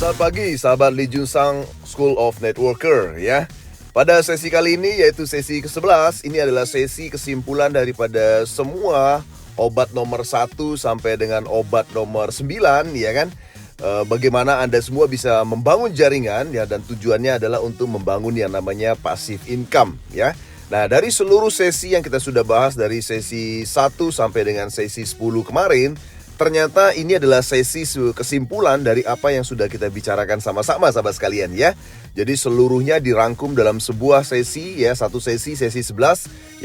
Selamat pagi sahabat Lee Jun Sang School of Networker ya. Pada sesi kali ini yaitu sesi ke-11, ini adalah sesi kesimpulan daripada semua obat nomor 1 sampai dengan obat nomor 9 ya kan. Bagaimana Anda semua bisa membangun jaringan ya, dan tujuannya adalah untuk membangun yang namanya passive income ya. Nah, dari seluruh sesi yang kita sudah bahas dari sesi 1 sampai dengan sesi 10 kemarin, ternyata ini adalah sesi kesimpulan dari apa yang sudah kita bicarakan sama-sama sahabat sekalian ya. Jadi seluruhnya dirangkum dalam sebuah sesi ya, satu sesi 11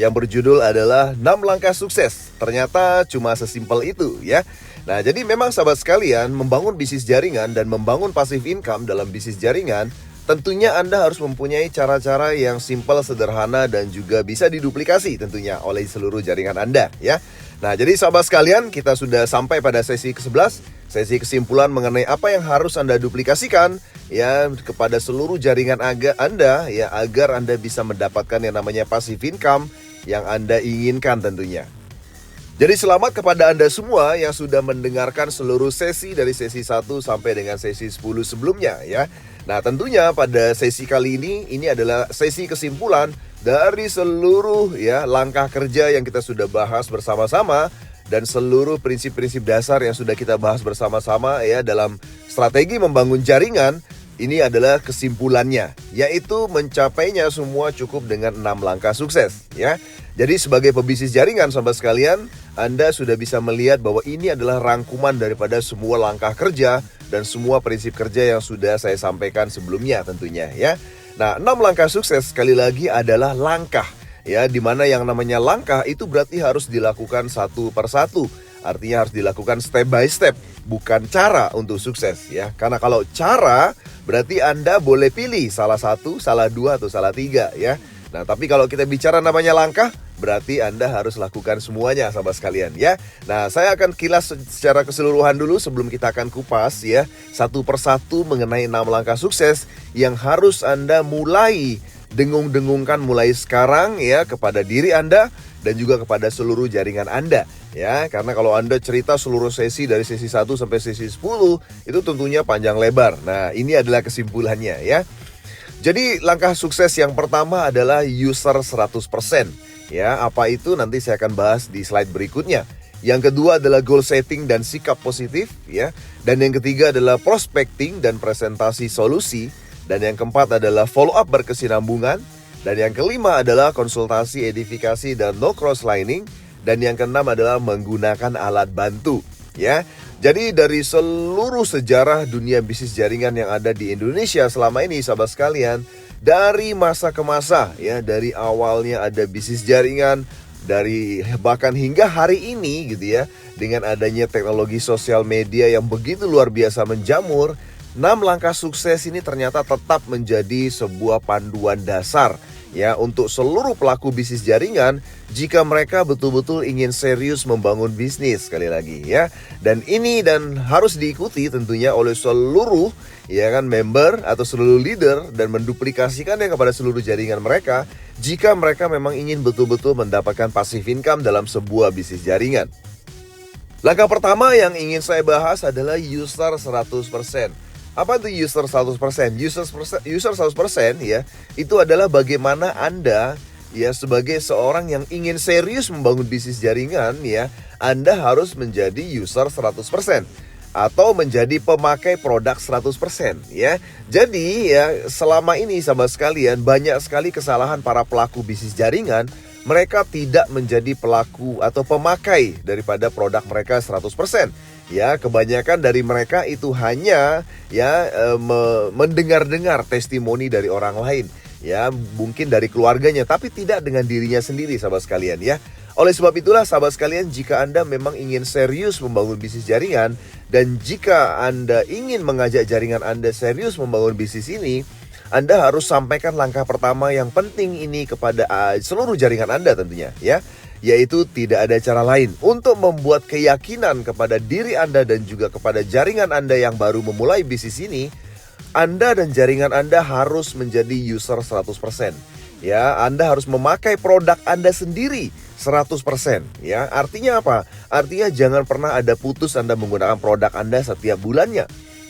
yang berjudul adalah 6 langkah sukses. Ternyata cuma sesimpel itu ya. Nah, jadi memang sahabat sekalian, membangun bisnis jaringan dan membangun passive income dalam bisnis jaringan, tentunya Anda harus mempunyai cara-cara yang simpel, sederhana, dan juga bisa diduplikasi tentunya oleh seluruh jaringan Anda ya. Nah, jadi sahabat sekalian, kita sudah sampai pada sesi ke-11, sesi kesimpulan mengenai apa yang harus Anda duplikasikan ya kepada seluruh jaringan Anda ya, agar Anda bisa mendapatkan yang namanya passive income yang Anda inginkan tentunya. Jadi selamat kepada Anda semua yang sudah mendengarkan seluruh sesi dari sesi 1 sampai dengan sesi 10 sebelumnya ya. Nah, tentunya pada sesi kali ini adalah sesi kesimpulan dari seluruh ya langkah kerja yang kita sudah bahas bersama-sama dan seluruh prinsip-prinsip dasar yang sudah kita bahas bersama-sama ya dalam strategi membangun jaringan. Ini adalah kesimpulannya, yaitu mencapainya semua cukup dengan 6 langkah sukses ya. Jadi sebagai pebisnis jaringan sahabat sekalian, Anda sudah bisa melihat bahwa ini adalah rangkuman daripada semua langkah kerja dan semua prinsip kerja yang sudah saya sampaikan sebelumnya tentunya ya. Nah, 6 langkah sukses sekali lagi adalah langkah ya, dimana yang namanya langkah itu berarti harus dilakukan satu persatu. Artinya harus dilakukan step by step, bukan cara untuk sukses ya. Karena kalau cara berarti Anda boleh pilih salah satu, salah dua, atau salah tiga ya. Nah, tapi kalau kita bicara namanya langkah, berarti Anda harus lakukan semuanya sahabat sekalian ya. Nah, saya akan kilas secara keseluruhan dulu sebelum kita akan kupas ya satu persatu mengenai 6 langkah sukses yang harus Anda mulai dengung-dengungkan mulai sekarang ya kepada diri Anda dan juga kepada seluruh jaringan Anda ya. Karena kalau Anda cerita seluruh sesi dari sesi 1 sampai sesi 10 itu tentunya panjang lebar. Nah, ini adalah kesimpulannya ya. Jadi langkah sukses yang pertama adalah user 100% ya. Apa itu nanti saya akan bahas di slide berikutnya. Yang kedua adalah goal setting dan sikap positif ya. Dan yang ketiga adalah prospecting dan presentasi solusi. Dan yang keempat adalah follow up berkesinambungan. Dan yang kelima adalah konsultasi, edifikasi, dan no crosslining. Dan yang keenam adalah menggunakan alat bantu ya. Jadi dari seluruh sejarah dunia bisnis jaringan yang ada di Indonesia selama ini sahabat sekalian, dari masa ke masa ya, dari awalnya ada bisnis jaringan, dari bahkan hingga hari ini gitu ya, dengan adanya teknologi sosial media yang begitu luar biasa menjamur, 6 langkah sukses ini ternyata tetap menjadi sebuah panduan dasar ya untuk seluruh pelaku bisnis jaringan jika mereka betul-betul ingin serius membangun bisnis sekali lagi ya. Dan ini harus diikuti tentunya oleh seluruh ya kan member atau seluruh leader dan menduplikasikannya kepada seluruh jaringan mereka jika mereka memang ingin betul-betul mendapatkan passive income dalam sebuah bisnis jaringan. Langkah pertama yang ingin saya bahas adalah user 100%. Apa itu user 100%? User 100% ya, itu adalah bagaimana Anda ya sebagai seorang yang ingin serius membangun bisnis jaringan ya, Anda harus menjadi user 100% atau menjadi pemakai produk 100% ya. Jadi ya selama ini sahabat sekalian, banyak sekali kesalahan para pelaku bisnis jaringan. Mereka tidak menjadi pelaku atau pemakai daripada produk mereka 100%. Ya, kebanyakan dari mereka itu hanya ya mendengar-dengar testimoni dari orang lain. Ya, mungkin dari keluarganya, tapi tidak dengan dirinya sendiri sahabat sekalian ya. Oleh sebab itulah sahabat sekalian, jika Anda memang ingin serius membangun bisnis jaringan, dan jika Anda ingin mengajak jaringan Anda serius membangun bisnis ini, Anda harus sampaikan langkah pertama yang penting ini kepada seluruh jaringan Anda tentunya ya. Yaitu tidak ada cara lain untuk membuat keyakinan kepada diri Anda dan juga kepada jaringan Anda yang baru memulai bisnis ini. Anda dan jaringan Anda harus menjadi user 100%. Ya, Anda harus memakai produk Anda sendiri 100%. Ya, artinya apa? Artinya jangan pernah ada putus Anda menggunakan produk Anda setiap bulannya.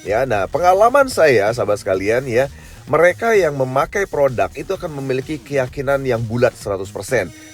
Ya, nah pengalaman saya sahabat sekalian ya, mereka yang memakai produk itu akan memiliki keyakinan yang bulat 100%.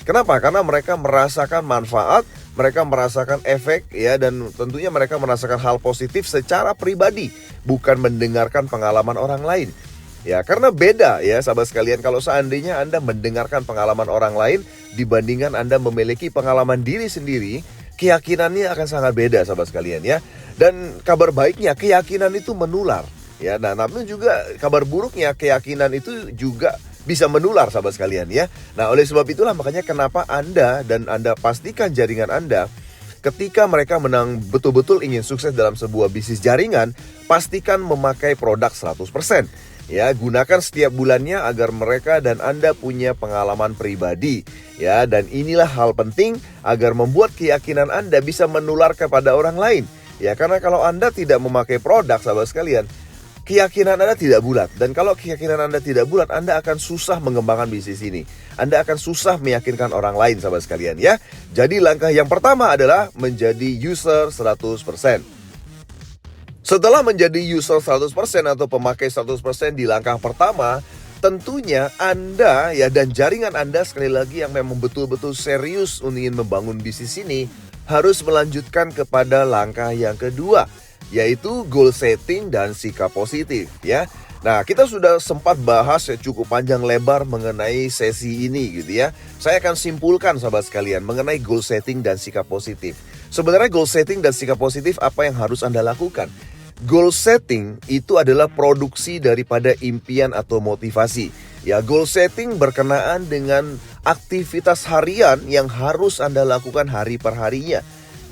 Kenapa? Karena mereka merasakan manfaat, mereka merasakan efek ya, dan tentunya mereka merasakan hal positif secara pribadi, bukan mendengarkan pengalaman orang lain. Ya, karena beda ya sahabat sekalian, kalau seandainya Anda mendengarkan pengalaman orang lain dibandingkan Anda memiliki pengalaman diri sendiri, keyakinannya akan sangat beda sahabat sekalian ya. Dan kabar baiknya, keyakinan itu menular. Ya, nah namun juga kabar buruknya, keyakinan itu juga bisa menular sahabat sekalian ya. Nah, oleh sebab itulah makanya kenapa Anda pastikan jaringan Anda ketika mereka betul-betul ingin sukses dalam sebuah bisnis jaringan, pastikan memakai produk 100%. Ya, gunakan setiap bulannya agar mereka dan Anda punya pengalaman pribadi. Ya, dan inilah hal penting agar membuat keyakinan Anda bisa menular kepada orang lain. Ya, karena kalau Anda tidak memakai produk sahabat sekalian, keyakinan Anda tidak bulat. Dan kalau keyakinan Anda tidak bulat, Anda akan susah mengembangkan bisnis ini. Anda akan susah meyakinkan orang lain sahabat sekalian ya. Jadi langkah yang pertama adalah menjadi user 100%. Setelah menjadi user 100% atau pemakai 100% di langkah pertama, tentunya Anda ya dan jaringan Anda sekali lagi yang memang betul-betul serius ingin membangun bisnis ini harus melanjutkan kepada langkah yang kedua, yaitu goal setting dan sikap positif ya. Nah, kita sudah sempat bahas ya cukup panjang lebar mengenai sesi ini gitu ya. Saya akan simpulkan sahabat sekalian mengenai goal setting dan sikap positif. Sebenarnya goal setting dan sikap positif apa yang harus Anda lakukan? Goal setting itu adalah produksi daripada impian atau motivasi. Ya, goal setting berkenaan dengan aktivitas harian yang harus Anda lakukan hari per harinya.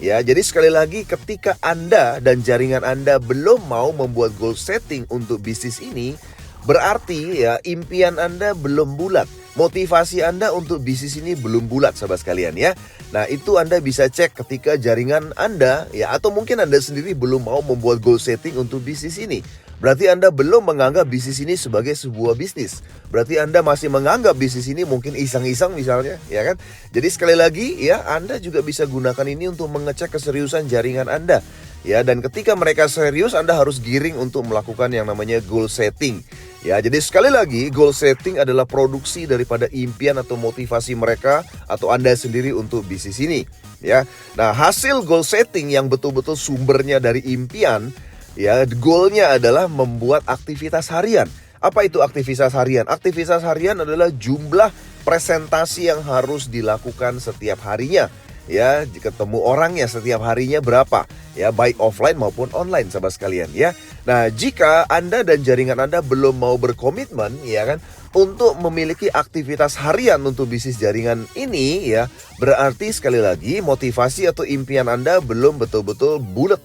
Ya, jadi sekali lagi ketika Anda dan jaringan Anda belum mau membuat goal setting untuk bisnis ini, berarti ya impian Anda belum bulat. Motivasi Anda untuk bisnis ini belum bulat sahabat sekalian ya. Nah, itu Anda bisa cek ketika jaringan Anda ya, atau mungkin Anda sendiri belum mau membuat goal setting untuk bisnis ini. Berarti Anda belum menganggap bisnis ini sebagai sebuah bisnis. Berarti Anda masih menganggap bisnis ini mungkin iseng-iseng misalnya, ya kan? Jadi sekali lagi ya, Anda juga bisa gunakan ini untuk mengecek keseriusan jaringan Anda. Ya, dan ketika mereka serius, Anda harus giring untuk melakukan yang namanya goal setting. Ya, jadi sekali lagi goal setting adalah produksi daripada impian atau motivasi mereka atau Anda sendiri untuk bisnis ini. Ya, nah hasil goal setting yang betul-betul sumbernya dari impian. Ya, goalnya adalah membuat aktivitas harian. Apa itu aktivitas harian? Aktivitas harian adalah jumlah presentasi yang harus dilakukan setiap harinya. Ya, ketemu orangnya setiap harinya berapa? Ya, baik offline maupun online sahabat sekalian ya. Nah, jika Anda dan jaringan Anda belum mau berkomitmen ya kan untuk memiliki aktivitas harian untuk bisnis jaringan ini ya, berarti sekali lagi motivasi atau impian Anda belum betul-betul bulat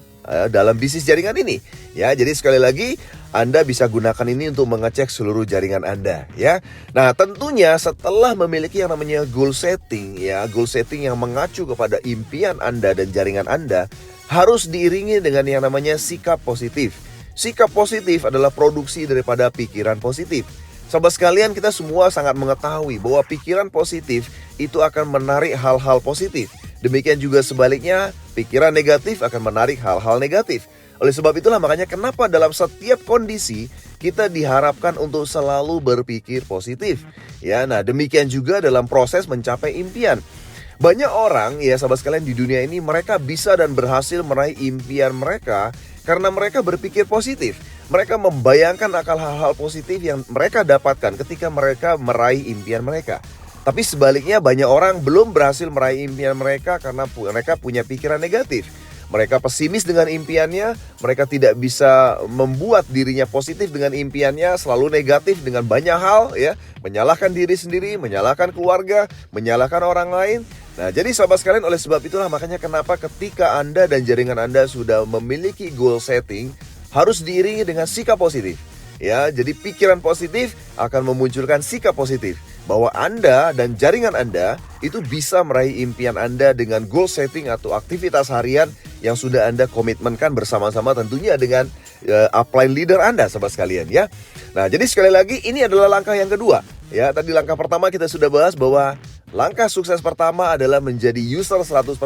dalam bisnis jaringan ini ya. Jadi sekali lagi Anda bisa gunakan ini untuk mengecek seluruh jaringan Anda ya. Nah, tentunya setelah memiliki yang namanya goal setting ya, goal setting yang mengacu kepada impian Anda dan jaringan Anda harus diiringi dengan yang namanya sikap positif. Sikap positif adalah produksi daripada pikiran positif. Sahabat sekalian, kita semua sangat mengetahui bahwa pikiran positif itu akan menarik hal-hal positif. Demikian juga sebaliknya, pikiran negatif akan menarik hal-hal negatif. Oleh sebab itulah makanya kenapa dalam setiap kondisi kita diharapkan untuk selalu berpikir positif. Ya, nah demikian juga dalam proses mencapai impian. Banyak orang ya sahabat sekalian di dunia ini mereka bisa dan berhasil meraih impian mereka karena mereka berpikir positif. Mereka membayangkan akan hal-hal positif yang mereka dapatkan ketika mereka meraih impian mereka. Tapi sebaliknya banyak orang belum berhasil meraih impian mereka karena mereka punya pikiran negatif. Mereka pesimis dengan impiannya, mereka tidak bisa membuat dirinya positif dengan impiannya, selalu negatif dengan banyak hal ya, menyalahkan diri sendiri, menyalahkan keluarga, menyalahkan orang lain. Nah, jadi sahabat sekalian, oleh sebab itulah makanya kenapa ketika Anda dan jaringan Anda sudah memiliki goal setting, harus diiringi dengan sikap positif. Ya, jadi pikiran positif akan memunculkan sikap positif bahwa Anda dan jaringan Anda itu bisa meraih impian Anda dengan goal setting atau aktivitas harian yang sudah Anda komitmenkan bersama-sama tentunya dengan upline leader Anda sahabat sekalian ya. Nah, jadi sekali lagi ini adalah langkah yang kedua. Ya, tadi langkah pertama kita sudah bahas bahwa langkah sukses pertama adalah menjadi user 100%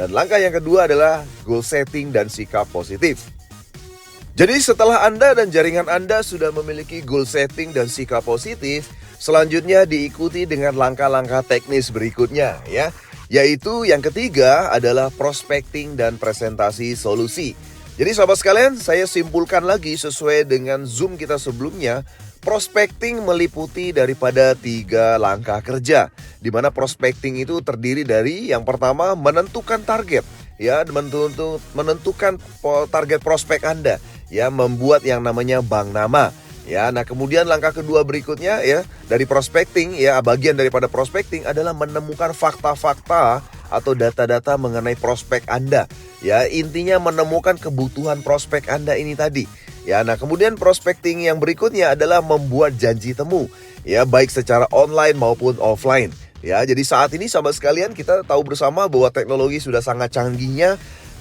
dan langkah yang kedua adalah goal setting dan sikap positif. Jadi setelah Anda dan jaringan Anda sudah memiliki goal setting dan sikap positif, selanjutnya diikuti dengan langkah-langkah teknis berikutnya ya. Yaitu yang ketiga adalah prospecting dan presentasi solusi. Jadi sahabat sekalian, saya simpulkan lagi sesuai dengan Zoom kita sebelumnya. Prospecting meliputi daripada 3 langkah kerja, di mana prospecting itu terdiri dari yang pertama menentukan target, ya, menentukan target prospek Anda, ya, membuat yang namanya bank nama. Ya, nah kemudian langkah kedua berikutnya ya dari prospecting ya, bagian daripada prospecting adalah menemukan fakta-fakta atau data-data mengenai prospek Anda. Ya, intinya menemukan kebutuhan prospek Anda ini tadi. Ya, nah kemudian prospecting yang berikutnya adalah membuat janji temu. Ya, baik secara online maupun offline. Ya, jadi saat ini sahabat sekalian kita tahu bersama bahwa teknologi sudah sangat canggihnya.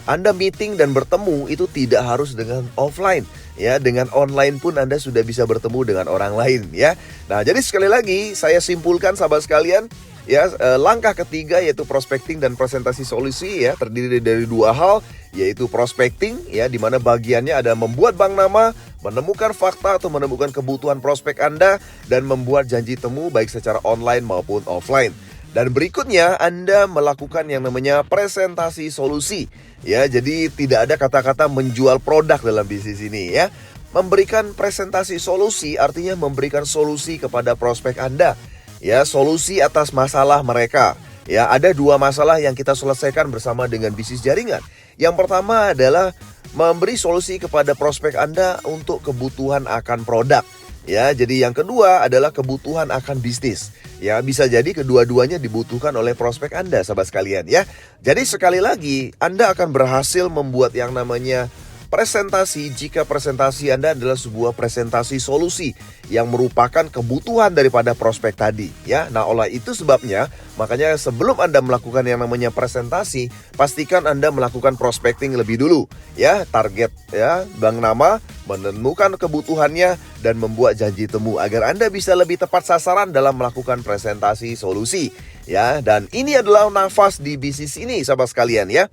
Anda meeting dan bertemu itu tidak harus dengan offline. Ya, dengan online pun Anda sudah bisa bertemu dengan orang lain ya. Nah, jadi sekali lagi saya simpulkan sahabat sekalian ya, langkah ketiga yaitu prospecting dan presentasi solusi ya, terdiri dari 2 hal, yaitu prospecting ya, di mana bagiannya ada membuat bank nama, menemukan fakta atau menemukan kebutuhan prospek Anda, dan membuat janji temu baik secara online maupun offline. Dan berikutnya Anda melakukan yang namanya presentasi solusi. Ya, jadi tidak ada kata-kata menjual produk dalam bisnis ini ya. Memberikan presentasi solusi artinya memberikan solusi kepada prospek Anda. Ya, solusi atas masalah mereka. Ya, ada 2 masalah yang kita selesaikan bersama dengan bisnis jaringan. Yang pertama adalah memberi solusi kepada prospek Anda untuk kebutuhan akan produk. Ya, jadi yang kedua adalah kebutuhan akan bisnis. Ya, bisa jadi kedua-duanya dibutuhkan oleh prospek Anda, sahabat sekalian ya. Jadi sekali lagi, Anda akan berhasil membuat yang namanya presentasi jika presentasi Anda adalah sebuah presentasi solusi yang merupakan kebutuhan daripada prospek tadi ya. Nah, oleh itu sebabnya makanya sebelum Anda melakukan yang namanya presentasi, pastikan Anda melakukan prospecting lebih dulu ya, target ya, bank nama, menemukan kebutuhannya dan membuat janji temu agar Anda bisa lebih tepat sasaran dalam melakukan presentasi solusi ya. Dan ini adalah nafas di bisnis ini sahabat sekalian ya.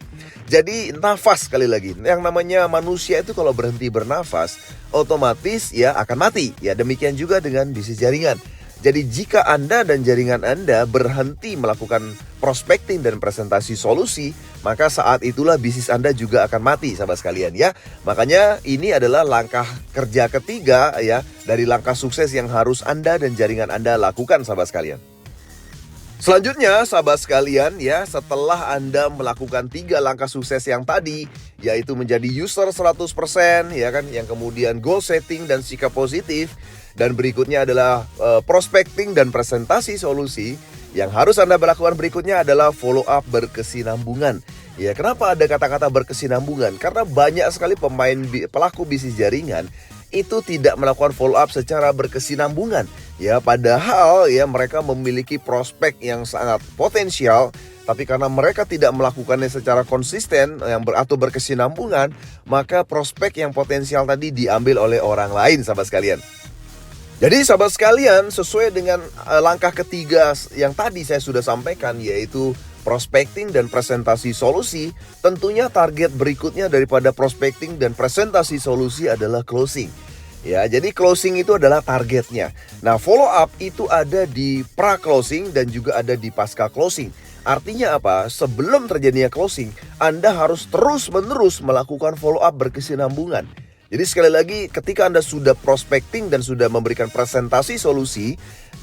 Jadi nafas sekali lagi, yang namanya manusia itu kalau berhenti bernafas otomatis ya akan mati. Ya, demikian juga dengan bisnis jaringan. Jadi jika Anda dan jaringan Anda berhenti melakukan prospecting dan presentasi solusi, maka saat itulah bisnis Anda juga akan mati sahabat sekalian ya. Makanya ini adalah langkah kerja ketiga ya dari langkah sukses yang harus Anda dan jaringan Anda lakukan sahabat sekalian. Selanjutnya sahabat sekalian ya, setelah Anda melakukan 3 langkah sukses yang tadi, yaitu menjadi user 100% ya kan, yang kemudian goal setting dan sikap positif, dan berikutnya adalah prospecting dan presentasi solusi, yang harus Anda lakukan berikutnya adalah follow up berkesinambungan. Ya, kenapa ada kata-kata berkesinambungan? Karena banyak sekali pelaku bisnis jaringan itu tidak melakukan follow up secara berkesinambungan. Ya, padahal ya mereka memiliki prospek yang sangat potensial, tapi karena mereka tidak melakukannya secara konsisten atau berkesinambungan, maka prospek yang potensial tadi diambil oleh orang lain sahabat sekalian. Jadi sahabat sekalian, sesuai dengan langkah ketiga yang tadi saya sudah sampaikan, yaitu prospecting dan presentasi solusi, tentunya target berikutnya daripada prospecting dan presentasi solusi adalah closing. Ya, jadi closing itu adalah targetnya. Nah, follow up itu ada di pra-closing dan juga ada di pasca closing. Artinya apa? Sebelum terjadinya closing, Anda harus terus-menerus melakukan follow up berkesinambungan. Jadi sekali lagi, ketika Anda sudah prospecting dan sudah memberikan presentasi solusi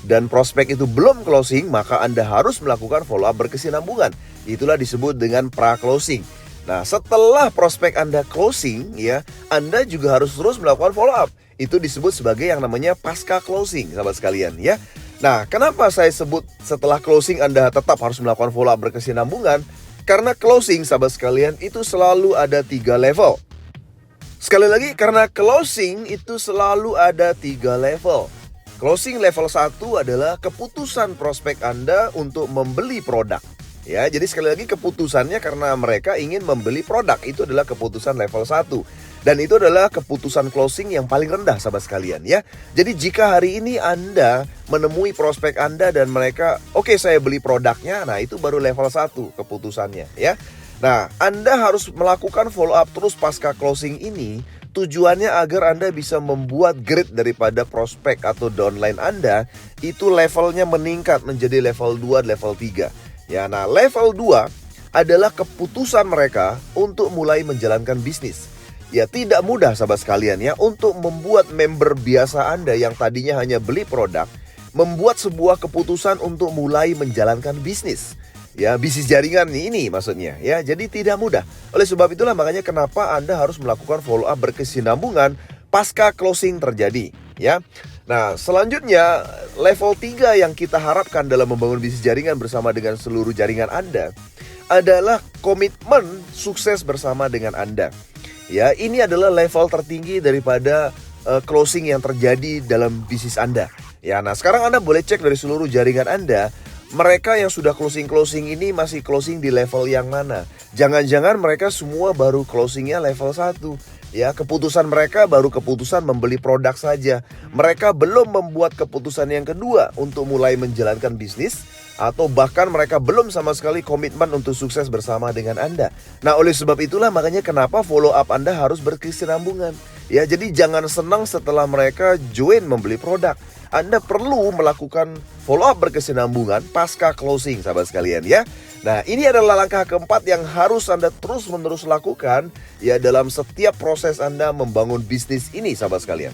dan prospek itu belum closing, maka Anda harus melakukan follow up berkesinambungan. Itulah disebut dengan pra-closing. Nah, setelah prospek Anda closing ya, Anda juga harus terus melakukan follow up. Itu disebut sebagai yang namanya pasca closing, sahabat sekalian ya. Nah, kenapa saya sebut setelah closing Anda tetap harus melakukan follow up berkesinambungan? Karena closing, sahabat sekalian, itu selalu ada 3 level. Sekali lagi, karena closing itu selalu ada 3 level. Closing level 1 adalah keputusan prospek Anda untuk membeli produk. Ya, jadi sekali lagi keputusannya karena mereka ingin membeli produk, itu adalah keputusan level 1. Dan itu adalah keputusan closing yang paling rendah sahabat sekalian ya. Jadi jika hari ini Anda menemui prospek Anda dan mereka, oke, saya beli produknya, nah itu baru level 1 keputusannya ya. Nah, Anda harus melakukan follow up terus pasca closing ini Tujuannya agar Anda bisa membuat grade daripada prospek atau downline Anda itu levelnya meningkat menjadi level 2, level 3. Ya, nah level 2 adalah keputusan mereka untuk mulai menjalankan bisnis. Ya, tidak mudah sahabat sekalian ya untuk membuat member biasa Anda yang tadinya hanya beli produk membuat sebuah keputusan untuk mulai menjalankan bisnis. Ya, bisnis jaringan ini maksudnya ya. Jadi tidak mudah. Oleh sebab itulah makanya kenapa Anda harus melakukan follow up berkesinambungan pasca closing terjadi ya. Nah, selanjutnya level 3 yang kita harapkan dalam membangun bisnis jaringan bersama dengan seluruh jaringan Anda adalah komitmen sukses bersama dengan Anda. Ya, ini adalah level tertinggi daripada closing yang terjadi dalam bisnis Anda. Ya, nah sekarang Anda boleh cek dari seluruh jaringan Anda, mereka yang sudah closing ini masih closing di level yang mana? Jangan-jangan mereka semua baru closingnya level 1. Ya, keputusan mereka baru keputusan membeli produk saja. Mereka belum membuat keputusan yang kedua untuk mulai menjalankan bisnis, atau bahkan mereka belum sama sekali komitmen untuk sukses bersama dengan Anda. Nah, oleh sebab itulah makanya kenapa follow up Anda harus berkesinambungan. Ya, jadi jangan senang setelah mereka join membeli produk. Anda perlu melakukan follow up berkesinambungan pasca closing sahabat sekalian ya. Nah, ini adalah langkah keempat yang harus Anda terus-menerus lakukan ya dalam setiap proses Anda membangun bisnis ini sahabat sekalian.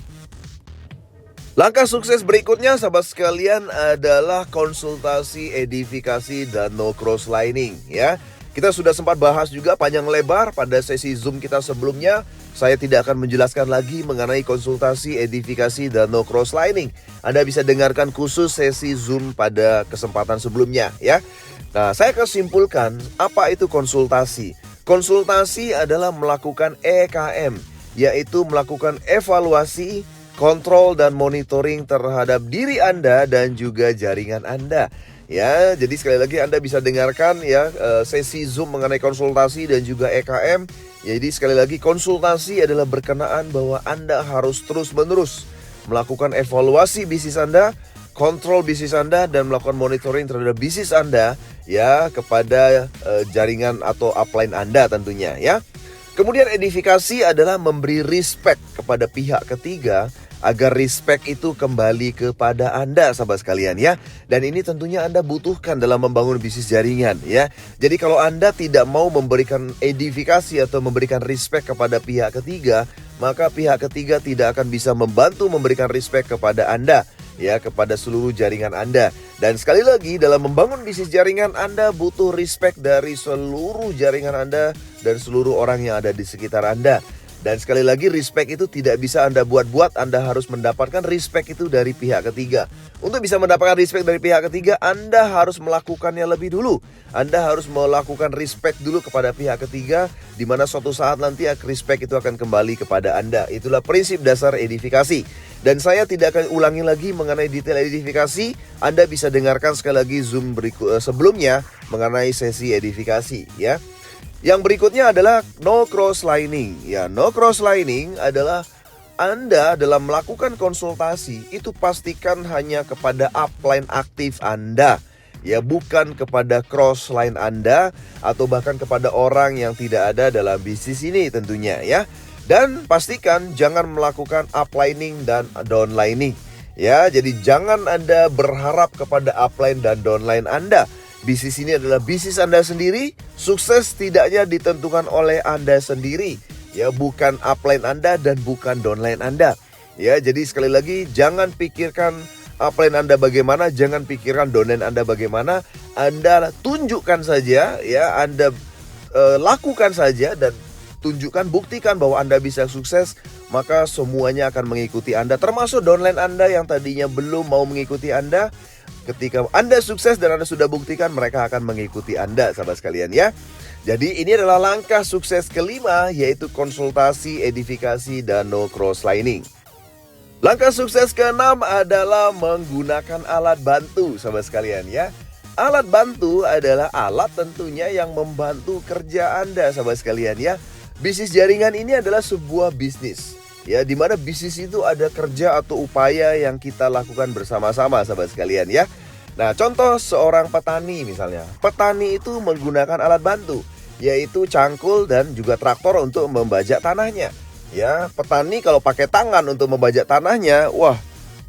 Langkah sukses berikutnya sahabat sekalian adalah konsultasi, edifikasi, dan no cross lining ya. Kita sudah sempat bahas juga panjang lebar pada sesi Zoom kita sebelumnya. Saya tidak akan menjelaskan lagi mengenai konsultasi, edifikasi, dan no cross lining. Anda bisa dengarkan khusus sesi Zoom pada kesempatan sebelumnya ya. Nah, saya akan simpulkan apa itu konsultasi. Konsultasi adalah melakukan EKM, yaitu melakukan evaluasi, kontrol, dan monitoring terhadap diri Anda dan juga jaringan Anda. Ya, jadi sekali lagi Anda bisa dengarkan ya sesi Zoom mengenai konsultasi dan juga EKM. Jadi sekali lagi konsultasi adalah berkenaan bahwa Anda harus terus-menerus melakukan evaluasi bisnis Anda, kontrol bisnis Anda, dan melakukan monitoring terhadap bisnis Anda ya kepada jaringan atau upline Anda tentunya ya. Kemudian edifikasi adalah memberi respect kepada pihak ketiga agar respect itu kembali kepada Anda sahabat sekalian ya. Dan ini tentunya Anda butuhkan dalam membangun bisnis jaringan ya. Jadi kalau Anda tidak mau memberikan edifikasi atau memberikan respect kepada pihak ketiga, maka pihak ketiga tidak akan bisa membantu memberikan respect kepada Anda ya, kepada seluruh jaringan Anda. Dan sekali lagi dalam membangun bisnis jaringan Anda butuh respect dari seluruh jaringan Anda dan seluruh orang yang ada di sekitar Anda. Dan sekali lagi respect itu tidak bisa Anda buat-buat, Anda harus mendapatkan respect itu dari pihak ketiga. Untuk bisa mendapatkan respect dari pihak ketiga, Anda harus melakukannya lebih dulu. Anda harus melakukan respect dulu kepada pihak ketiga, di mana suatu saat nanti respect itu akan kembali kepada Anda. Itulah prinsip dasar edifikasi. Dan saya tidak akan ulangi lagi mengenai detail edifikasi. Anda bisa dengarkan sekali lagi Zoom sebelumnya mengenai sesi edifikasi ya. Yang berikutnya adalah no cross lining. Ya, no cross lining adalah Anda dalam melakukan konsultasi itu pastikan hanya kepada upline aktif Anda. Ya, bukan kepada cross line Anda atau bahkan kepada orang yang tidak ada dalam bisnis ini tentunya ya. Dan pastikan jangan melakukan uplining dan downlining. Ya, jadi jangan Anda berharap kepada upline dan downline Anda. Bisnis ini adalah bisnis Anda sendiri, sukses tidaknya ditentukan oleh Anda sendiri. Ya, bukan upline Anda dan bukan downline Anda. Ya, jadi sekali lagi jangan pikirkan upline Anda bagaimana, jangan pikirkan downline Anda bagaimana. Anda tunjukkan saja ya, Anda lakukan saja dan tunjukkan, buktikan bahwa Anda bisa sukses, maka semuanya akan mengikuti Anda, termasuk downline Anda yang tadinya belum mau mengikuti Anda. Ketika Anda sukses dan Anda sudah buktikan, mereka akan mengikuti Anda sahabat sekalian ya. Jadi ini adalah langkah sukses kelima, yaitu konsultasi, edifikasi, dan no cross lining. Langkah sukses keenam adalah menggunakan alat bantu sahabat sekalian ya. Alat bantu adalah alat tentunya yang membantu kerja Anda sahabat sekalian ya. Bisnis jaringan ini adalah sebuah bisnis ya, di mana bisnis itu ada kerja atau upaya yang kita lakukan bersama-sama sahabat sekalian ya. Nah, contoh seorang petani misalnya. Petani itu menggunakan alat bantu, yaitu cangkul dan juga traktor untuk membajak tanahnya. Ya, petani kalau pakai tangan untuk membajak tanahnya, wah,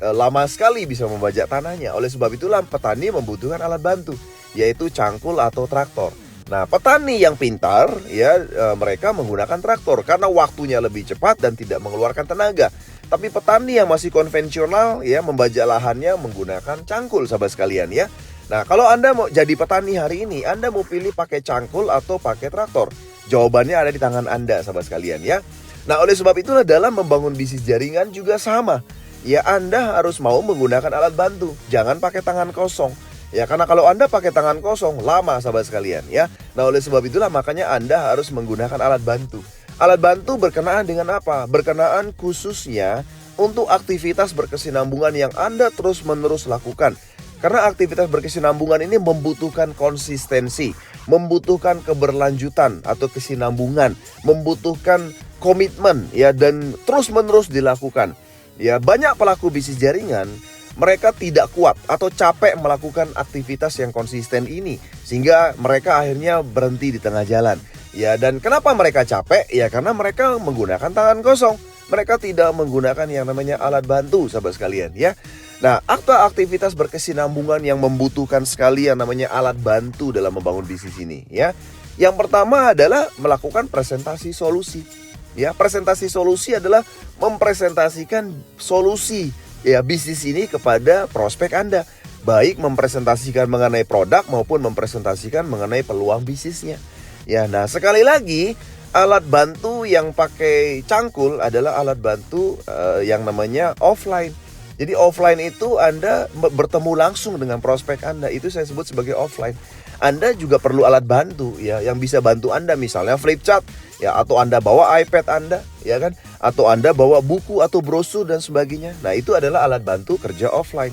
lama sekali bisa membajak tanahnya. Oleh sebab itulah petani membutuhkan alat bantu, yaitu cangkul atau traktor. Nah, petani yang pintar ya mereka menggunakan traktor karena waktunya lebih cepat dan tidak mengeluarkan tenaga. Tapi petani yang masih konvensional ya membajak lahannya menggunakan cangkul, sahabat sekalian ya. Nah, kalau Anda mau jadi petani hari ini, Anda mau pilih pakai cangkul atau pakai traktor? Jawabannya ada di tangan Anda, sahabat sekalian ya. Nah, oleh sebab itulah dalam membangun bisnis jaringan juga sama. Ya, Anda harus mau menggunakan alat bantu, jangan pakai tangan kosong. Ya, karena kalau Anda pakai tangan kosong, lama sahabat sekalian ya. Nah, oleh sebab itulah makanya Anda harus menggunakan alat bantu. Alat bantu berkenaan dengan apa? Berkenaan khususnya untuk aktivitas berkesinambungan yang Anda terus-menerus lakukan. Karena aktivitas berkesinambungan ini membutuhkan konsistensi, membutuhkan keberlanjutan atau kesinambungan, membutuhkan komitmen ya dan terus-menerus dilakukan. Ya, banyak pelaku bisnis jaringan mereka tidak kuat atau capek melakukan aktivitas yang konsisten ini sehingga mereka akhirnya berhenti di tengah jalan. Ya, dan kenapa mereka capek? Ya, karena mereka menggunakan tangan kosong. Mereka tidak menggunakan yang namanya alat bantu, sahabat sekalian ya. Nah, aktivitas berkesinambungan yang membutuhkan sekali yang namanya alat bantu dalam membangun bisnis ini ya. Yang pertama adalah melakukan presentasi solusi. Ya, presentasi solusi adalah mempresentasikan solusi ya bisnis ini kepada prospek Anda. Baik mempresentasikan mengenai produk maupun mempresentasikan mengenai peluang bisnisnya. Ya, nah sekali lagi alat bantu yang pakai cangkul adalah alat bantu yang namanya offline. Jadi offline itu Anda bertemu langsung dengan prospek Anda, itu saya sebut sebagai offline. Anda juga perlu alat bantu ya yang bisa bantu Anda, misalnya flip chart ya, atau Anda bawa iPad Anda ya kan, atau Anda bawa buku atau brosur dan sebagainya. Nah, itu adalah alat bantu kerja offline.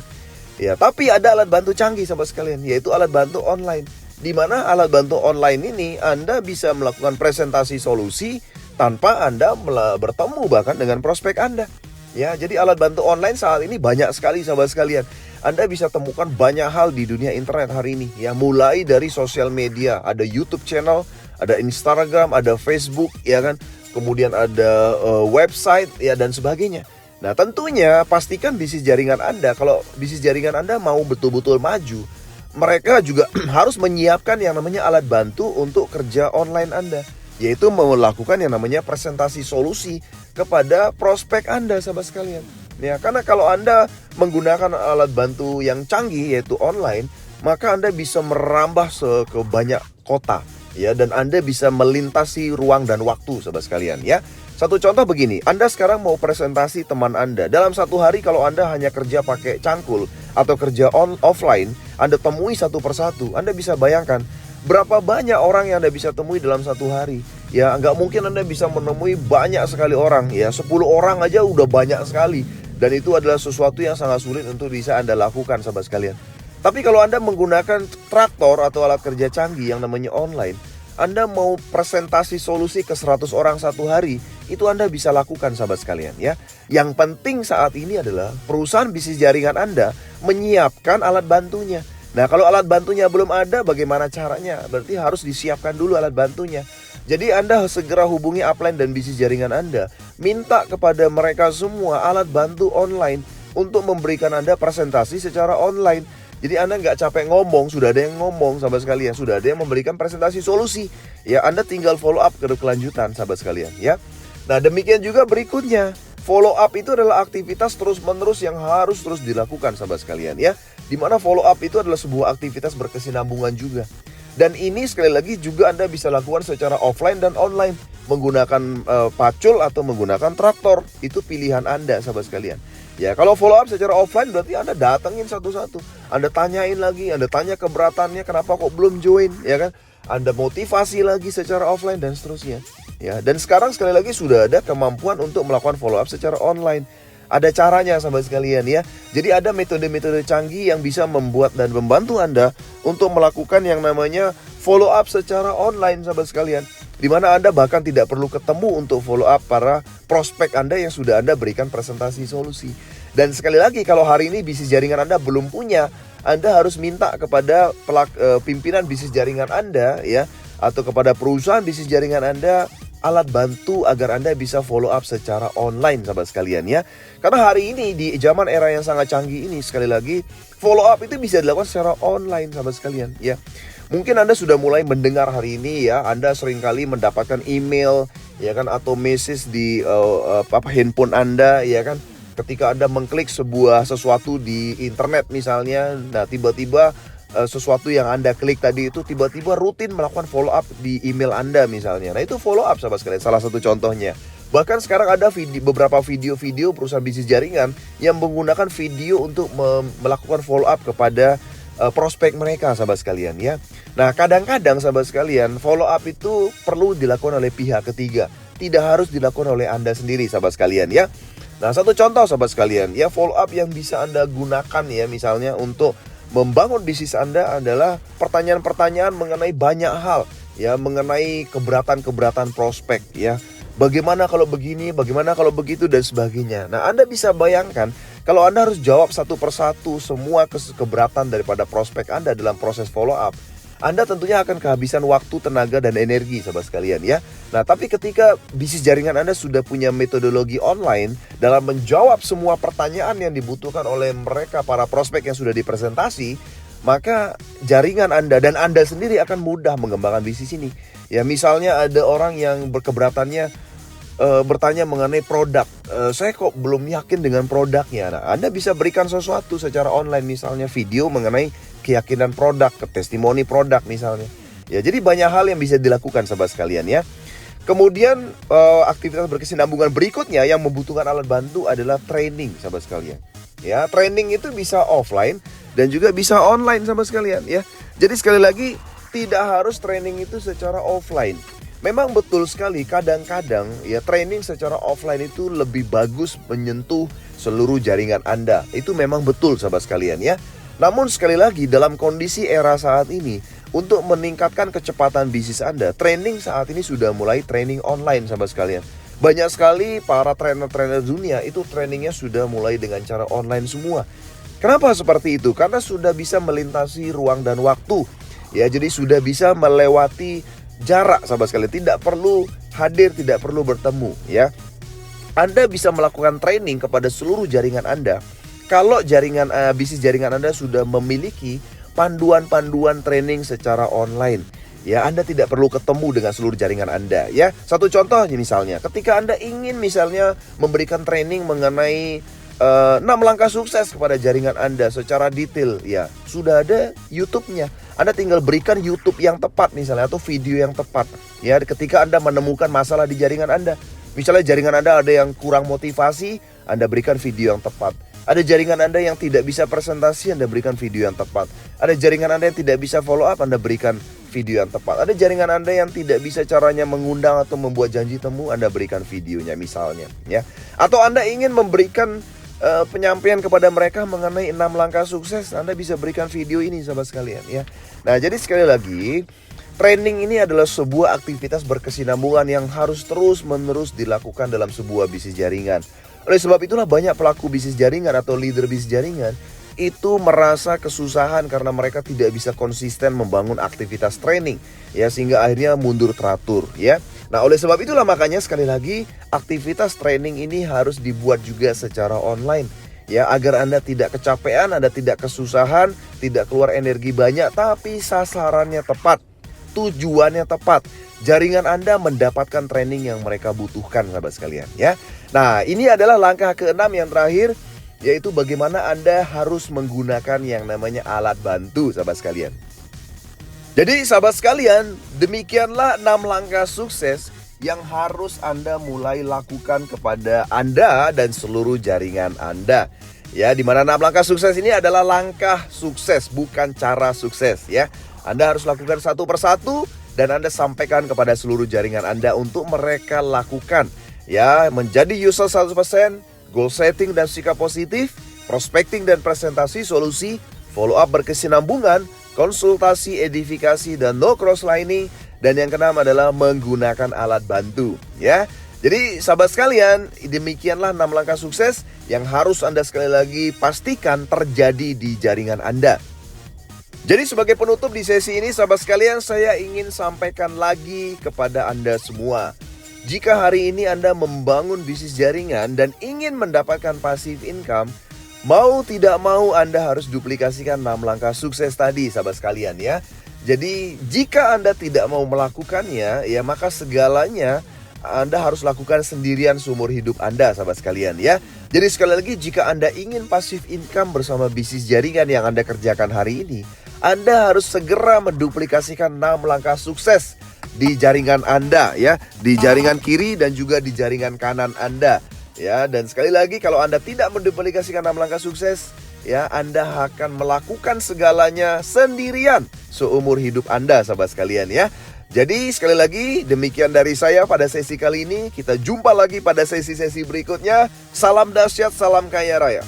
Ya, tapi ada alat bantu canggih sahabat sekalian, yaitu alat bantu online. Di mana alat bantu online ini Anda bisa melakukan presentasi solusi tanpa Anda bertemu bahkan dengan prospek Anda. Ya, jadi alat bantu online saat ini banyak sekali sahabat sekalian. Anda bisa temukan banyak hal di dunia internet hari ini. Ya, mulai dari sosial media, ada YouTube channel, ada Instagram, ada Facebook, ya kan. Kemudian ada website ya dan sebagainya. Nah, tentunya pastikan bisnis jaringan Anda, kalau bisnis jaringan Anda mau betul-betul maju, mereka juga harus menyiapkan yang namanya alat bantu untuk kerja online Anda, yaitu melakukan yang namanya presentasi solusi kepada prospek Anda, sahabat sekalian. Ya, karena kalau Anda menggunakan alat bantu yang canggih yaitu online, maka Anda bisa merambah ke banyak kota ya, dan Anda bisa melintasi ruang dan waktu, sahabat sekalian ya. Satu contoh begini, Anda sekarang mau presentasi teman Anda. Dalam satu hari kalau Anda hanya kerja pakai cangkul atau kerja offline, Anda temui satu persatu, Anda bisa bayangkan berapa banyak orang yang Anda bisa temui dalam satu hari. Ya, nggak mungkin Anda bisa menemui banyak sekali orang ya, 10 orang aja udah banyak sekali. Dan itu adalah sesuatu yang sangat sulit untuk bisa Anda lakukan, sahabat sekalian. Tapi kalau Anda menggunakan traktor atau alat kerja canggih yang namanya online, Anda mau presentasi solusi ke 100 orang satu hari, itu Anda bisa lakukan, sahabat sekalian ya. Yang penting saat ini adalah perusahaan bisnis jaringan Anda menyiapkan alat bantunya. Nah, kalau alat bantunya belum ada, bagaimana caranya? Berarti harus disiapkan dulu alat bantunya. Jadi Anda segera hubungi upline dan bisnis jaringan Anda. Minta kepada mereka semua alat bantu online untuk memberikan Anda presentasi secara online. Jadi Anda nggak capek ngomong, sudah ada yang ngomong, sahabat sekalian. Sudah ada yang memberikan presentasi solusi. Ya, Anda tinggal follow up ke kelanjutan, sahabat sekalian ya. Nah, demikian juga berikutnya. Follow up itu adalah aktivitas terus-menerus yang harus terus dilakukan, sahabat sekalian ya. Dimana follow up itu adalah sebuah aktivitas berkesinambungan juga. Dan ini sekali lagi juga Anda bisa lakukan secara offline dan online, menggunakan pacul atau menggunakan traktor. Itu pilihan Anda, sahabat sekalian. Ya, kalau follow up secara offline berarti Anda datengin satu-satu. Anda tanyain lagi, Anda tanya keberatannya, kenapa kok belum join, ya kan? Anda motivasi lagi secara offline dan seterusnya. Ya, dan sekarang sekali lagi sudah ada kemampuan untuk melakukan follow up secara online. Ada caranya, sahabat sekalian ya. Jadi ada metode-metode canggih yang bisa membuat dan membantu Anda untuk melakukan yang namanya follow up secara online, sahabat sekalian. Di mana Anda bahkan tidak perlu ketemu untuk follow up para prospek Anda yang sudah Anda berikan presentasi solusi. Dan sekali lagi, kalau hari ini bisnis jaringan Anda belum punya, Anda harus minta kepada pimpinan bisnis jaringan Anda ya, atau kepada perusahaan bisnis jaringan Anda alat bantu agar Anda bisa follow up secara online sahabat sekalian ya. Karena hari ini di zaman era yang sangat canggih ini, sekali lagi follow up itu bisa dilakukan secara online sahabat sekalian ya. Mungkin Anda sudah mulai mendengar hari ini ya, Anda seringkali mendapatkan email ya kan, atau message di handphone Anda ya kan. Ketika Anda mengklik sesuatu di internet misalnya, nah tiba-tiba sesuatu yang Anda klik tadi itu tiba-tiba rutin melakukan follow up di email Anda misalnya. Nah itu follow up sahabat sekalian, salah satu contohnya. Bahkan sekarang ada beberapa video-video perusahaan bisnis jaringan yang menggunakan video untuk melakukan follow up kepada prospek mereka sahabat sekalian ya. Nah kadang-kadang sahabat sekalian, follow up itu perlu dilakukan oleh pihak ketiga, tidak harus dilakukan oleh Anda sendiri sahabat sekalian ya. Nah satu contoh sahabat sekalian ya, follow up yang bisa Anda gunakan ya misalnya untuk membangun bisnis Anda adalah pertanyaan-pertanyaan mengenai banyak hal ya, mengenai keberatan-keberatan prospek ya. Bagaimana kalau begini, bagaimana kalau begitu dan sebagainya. Nah, Anda bisa bayangkan kalau Anda harus jawab satu persatu semua keberatan daripada prospek Anda dalam proses follow up, Anda tentunya akan kehabisan waktu, tenaga, dan energi sahabat sekalian ya. Nah tapi ketika bisnis jaringan Anda sudah punya metodologi online dalam menjawab semua pertanyaan yang dibutuhkan oleh mereka para prospek yang sudah dipresentasi, maka jaringan Anda dan Anda sendiri akan mudah mengembangkan bisnis ini. Ya misalnya ada orang yang berkeberatannya bertanya mengenai produk, saya kok belum yakin dengan produknya. Nah Anda bisa berikan sesuatu secara online, misalnya video mengenai keyakinan produk, testimoni produk misalnya. Ya, jadi banyak hal yang bisa dilakukan sahabat sekalian ya. Kemudian aktivitas berkesinambungan berikutnya yang membutuhkan alat bantu adalah training sahabat sekalian. Ya, training itu bisa offline dan juga bisa online sahabat sekalian ya. Jadi sekali lagi tidak harus training itu secara offline. Memang betul sekali kadang-kadang ya training secara offline itu lebih bagus menyentuh seluruh jaringan Anda. Itu memang betul sahabat sekalian ya. Namun sekali lagi dalam kondisi era saat ini, untuk meningkatkan kecepatan bisnis Anda, training saat ini sudah mulai training online sahabat sekalian. Banyak sekali para trainer-trainer dunia itu trainingnya sudah mulai dengan cara online semua. Kenapa seperti itu? Karena sudah bisa melintasi ruang dan waktu. Ya, jadi sudah bisa melewati jarak sahabat sekalian, tidak perlu hadir, tidak perlu bertemu ya. Anda bisa melakukan training kepada seluruh jaringan Anda kalau bisnis jaringan Anda sudah memiliki panduan-panduan training secara online. Ya, Anda tidak perlu ketemu dengan seluruh jaringan Anda ya. Satu contoh misalnya, ketika Anda ingin misalnya memberikan training mengenai 6 langkah sukses kepada jaringan Anda secara detail ya, sudah ada YouTube-nya. Anda tinggal berikan YouTube yang tepat misalnya, atau video yang tepat ya, ketika Anda menemukan masalah di jaringan Anda. Misalnya jaringan Anda ada yang kurang motivasi, Anda berikan video yang tepat. Ada jaringan Anda yang tidak bisa presentasi, Anda berikan video yang tepat. Ada jaringan Anda yang tidak bisa follow up, Anda berikan video yang tepat. Ada jaringan Anda yang tidak bisa caranya mengundang atau membuat janji temu, Anda berikan videonya misalnya ya. Atau Anda ingin memberikan penyampaian kepada mereka mengenai 6 langkah sukses, Anda bisa berikan video ini sahabat sekalian ya. Nah jadi sekali lagi, training ini adalah sebuah aktivitas berkesinambungan yang harus terus-menerus dilakukan dalam sebuah bisnis jaringan. Oleh sebab itulah banyak pelaku bisnis jaringan atau leader bisnis jaringan itu merasa kesusahan karena mereka tidak bisa konsisten membangun aktivitas training ya, sehingga akhirnya mundur teratur ya. Nah oleh sebab itulah makanya sekali lagi aktivitas training ini harus dibuat juga secara online ya, agar Anda tidak kecapean, Anda tidak kesusahan, tidak keluar energi banyak, tapi sasarannya tepat, tujuannya tepat. Jaringan Anda mendapatkan training yang mereka butuhkan sahabat sekalian ya. Nah ini adalah langkah ke-6 yang terakhir, yaitu bagaimana Anda harus menggunakan yang namanya alat bantu sahabat sekalian. Jadi sahabat sekalian, demikianlah 6 langkah sukses yang harus Anda mulai lakukan kepada Anda dan seluruh jaringan Anda. Ya, di mana 6 langkah sukses ini adalah langkah sukses, bukan cara sukses ya. Anda harus lakukan satu persatu dan Anda sampaikan kepada seluruh jaringan Anda untuk mereka lakukan. Ya, menjadi user 100%, goal setting dan sikap positif, prospecting dan presentasi solusi, follow up berkesinambungan, konsultasi, edifikasi, dan no cross-lining. Dan yang keenam adalah menggunakan alat bantu ya. Jadi sahabat sekalian, demikianlah 6 langkah sukses yang harus Anda sekali lagi pastikan terjadi di jaringan Anda. Jadi sebagai penutup di sesi ini sahabat sekalian, saya ingin sampaikan lagi kepada Anda semua. Jika hari ini Anda membangun bisnis jaringan dan ingin mendapatkan passive income, mau tidak mau Anda harus duplikasikan 6 langkah sukses tadi, sahabat sekalian ya. Jadi jika Anda tidak mau melakukannya, ya maka segalanya Anda harus lakukan sendirian seumur hidup Anda, sahabat sekalian ya. Jadi sekali lagi, jika Anda ingin passive income bersama bisnis jaringan yang Anda kerjakan hari ini, Anda harus segera menduplikasikan 6 langkah sukses di jaringan Anda ya, di jaringan kiri dan juga di jaringan kanan Anda ya. Dan sekali lagi, kalau Anda tidak menduplikasikan 6 langkah sukses ya, Anda akan melakukan segalanya sendirian seumur hidup Anda, sahabat sekalian ya. Jadi sekali lagi, demikian dari saya pada sesi kali ini. Kita jumpa lagi pada sesi-sesi berikutnya. Salam dahsyat, salam kaya raya.